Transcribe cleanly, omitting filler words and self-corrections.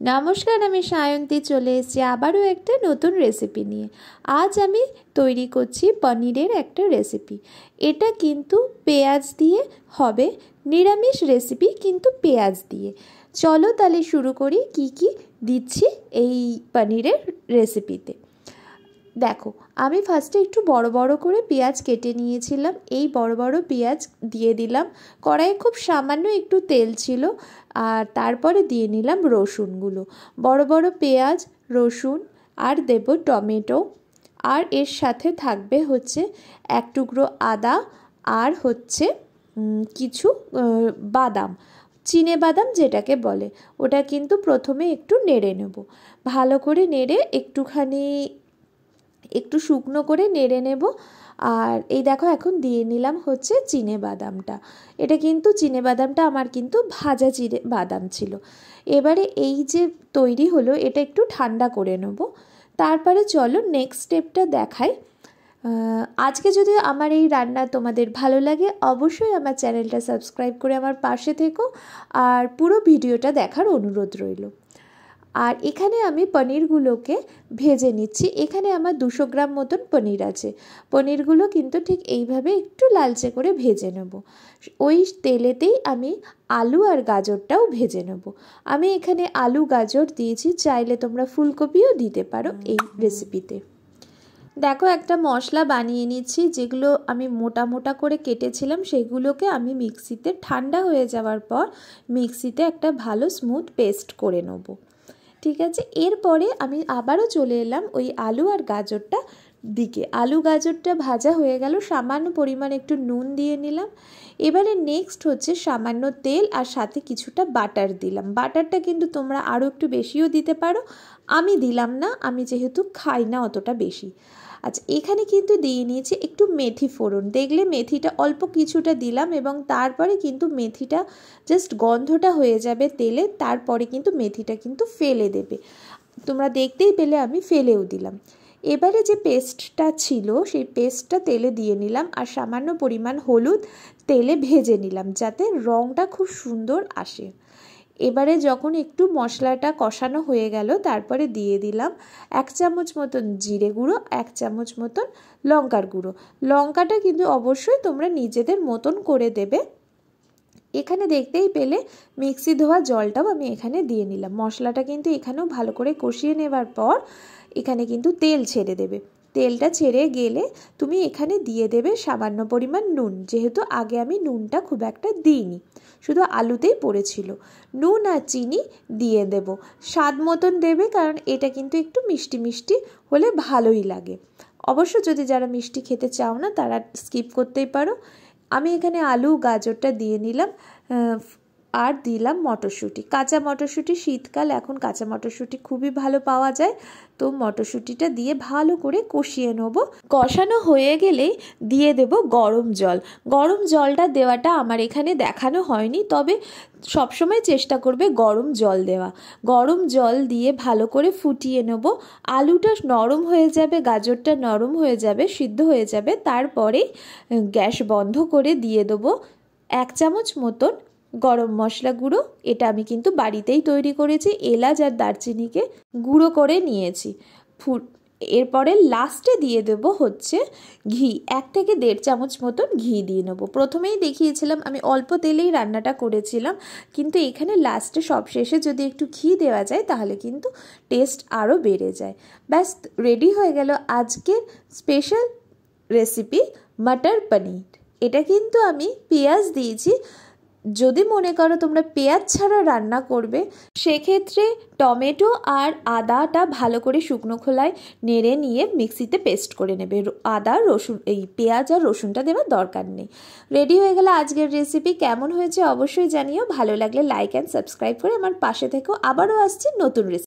नमस्कार আমি সায়ন্তী চলে এসেছি আবারও একটা নতুন রেসিপি নিয়ে। আজ আমি তৈরি করছি পনিরের একটা রেসিপি। এটা কিন্তু পেঁয়াজ দিয়ে হবে, নিরামিষ রেসিপি কিন্তু পেঁয়াজ দিয়ে। চলো তাহলে শুরু করি কি কি দিচ্ছি এই পনিরের রেসিপিতে। দেখো আমি ফার্স্টে একটু বড় বড় করে পেঁয়াজ কেটে নিয়েছিলাম। এই বড় বড় পেঁয়াজ দিয়ে দিলাম। কড়াইয়ে খুব সামান্য একটু তেল ছিল, আর তারপরে দিয়ে নিলাম রসুনগুলো। বড় বড় পেঁয়াজ, রসুন, আর দেব টমেটো, আর এর সাথে থাকবে হচ্ছে এক টুকরো আদা, আর হচ্ছে কিছু বাদাম, চিনে বাদাম যেটাকে বলে, ওটা কিন্তু প্রথমে একটু নেড়ে নেব। ভালো করে নেড়ে একটু শুকনো করে নেড়ে নেব। আর এই দেখো এখন দিয়ে নিলাম হচ্ছে চিনে বাদামটা। এটা কিন্তু চিনে বাদামটা আমার কিন্তু ভাজা চিনে বাদাম ছিল। এবারে এই যে তৈরি হলো এটা একটু ঠান্ডা করে নেব। তারপরে চলো নেক্সট স্টেপটা দেখাই। আজকে যদি আমার এই রান্না তোমাদের ভালো লাগে অবশ্যই আমার চ্যানেলটা সাবস্ক্রাইব করে আমার পাশে থেকো, আর পুরো ভিডিওটা দেখার অনুরোধ রইল। আর এখানে আমি পনিরগুলোকে ভেজে নিচ্ছি। এখানে আমার 200 গ্রাম মতন পনির আছে। পনিরগুলো কিন্তু ঠিক এইভাবে একটু লালচে করে ভেজে নেব। ওই তেলেতেই আমি আলু আর গাজরটাও ভেজে নেব। আমি এখানে আলু গাজর দিয়েছি, চাইলে তোমরা ফুলকপিও দিতে পারো এই রেসিপিতে। দেখো একটা মশলা বানিয়ে নিচ্ছি। যেগুলো আমি মোটা মোটা করে কেটেছিলাম সেগুলোকে আমি মিক্সিতে ঠান্ডা হয়ে যাওয়ার পর মিক্সিতে একটা ভালো স্মুথ পেস্ট করে নেব। ঠিক আছে, এরপরে আমি আবারও চলে এলাম ওই আলু আর গাজরটা দিকে। আলু গাজরটা ভাজা হয়ে গেল, সামান্য পরিমাণ একটু নুন দিয়ে নিলাম। এবারে নেক্সট হচ্ছে সামান্য তেল আর সাথে কিছুটা বাটার দিলাম। বাটারটা কিন্তু তোমরা আরও একটু বেশিও দিতে পারো, আমি দিলাম না, আমি যেহেতু খাই না অতটা বেশি। আচ্ছা, এখানে কিন্তু দিয়ে নিয়েছি একটু মেথি ফোড়ন। দেখলে মেথিটা অল্প কিছুটা দিলাম, এবং তারপরে কিন্তু মেথিটা জাস্ট গন্ধটা হয়ে যাবে তেলে, তারপরে কিন্তু মেথিটা কিন্তু ফেলে দেবে। তোমরা দেখতেই পেলে আমি ফেলেও দিলাম। এবারে যে পেস্টটা ছিল সেই পেস্টটা তেলে দিয়ে নিলাম, আর সামান্য পরিমাণ হলুদ তেলে ভেজে নিলাম যাতে রঙটা খুব সুন্দর আসে। এবারে যখন একটু মশলাটা কষানো হয়ে গেল তারপরে দিয়ে দিলাম 1 চামচ মতন জিরে গুঁড়ো, 1 চামচ মতন লঙ্কার গুঁড়ো। লঙ্কাটা কিন্তু অবশ্যই তোমরা নিজেদের মতন করে দেবে। এখানে দেখতেই পেলে মিক্সি ধোয়া জলটাও আমি এখানে দিয়ে নিলাম। মশলাটা কিন্তু এখানেও ভালো করে কষিয়ে নেবার পর এখানে কিন্তু তেল ছেড়ে দেবে। তেলটা ছেড়ে গেলে তুমি এখানে দিয়ে দেবে সামান্য পরিমাণ নুন, যেহেতু আগে আমি নুনটা খুব একটা দিইনি, শুধু আলুতেই পড়েছিল। নুন আর চিনি দিয়ে দেব, স্বাদ মতন দেবে, কারণ এটা কিন্তু একটু মিষ্টি মিষ্টি হলে ভালোই লাগে। অবশ্য যদি যারা মিষ্টি খেতে চাও না তারা স্কিপ করতেই পারো। আমি এখানে আলু গাজরটা দিয়ে নিলাম, আর দিলাম মটরশুঁটি, কাঁচা মটরশুঁটি। শীতকাল, এখন কাঁচা মটরশুঁটি খুবই ভালো পাওয়া যায়, তো মটরশুঁটিটা দিয়ে ভালো করে কষিয়ে নেব। কষানো হয়ে গেলেই দিয়ে দেব গরম জল। গরম জলটা দেওয়াটা আমার এখানে দেখানো হয়নি, তবে সবসময় চেষ্টা করবে গরম জল দেওয়া। গরম জল দিয়ে ভালো করে ফুটিয়ে নেব। আলুটা নরম হয়ে যাবে, গাজরটা নরম হয়ে যাবে, সিদ্ধ হয়ে যাবে, তারপরে গ্যাস বন্ধ করে দিয়ে দেবো 1 চামচ মতন গরম মশলা গুঁড়ো। এটা আমি কিন্তু বাড়িতেই তৈরি করেছি, এলাচ আর দারচিনিকে গুঁড়ো করে নিয়েছি। এরপরে লাস্টে দিয়ে দেব হচ্ছে ঘি, 1 থেকে 1.5 চামচ মতন ঘি দিয়ে নেব। প্রথমেই দেখিয়েছিলাম আমি অল্প তেলেই রান্নাটা করেছিলাম, কিন্তু এখানে লাস্টে সবশেষে যদি একটু ঘি দেওয়া যায় তাহলে কিন্তু টেস্ট আরও বেড়ে যায়। ব্যাস রেডি হয়ে গেল আজকের স্পেশাল রেসিপি মটর পনির। এটা কিন্তু আমি পেঁয়াজ দিয়েছি। যদি মনে করো তোমরা পেঁয়াজ ছাড়া রান্না করবে সেক্ষেত্রে টমেটো আর আদাটা ভালো করে শুকনো খোলায় নেড়ে নিয়ে মিক্সিতে পেস্ট করে নেবে। আদা রসুন, এই পেঁয়াজ আর রসুনটা দেওয়ার দরকার নেই। রেডি হয়ে গেলে আজকের রেসিপি। কেমন হয়েছে অবশ্যই জানিও। ভালো লাগলে লাইক অ্যান্ড সাবস্ক্রাইব করে আমার পাশে থেকো। আবারও আসছি নতুন রেসিপি।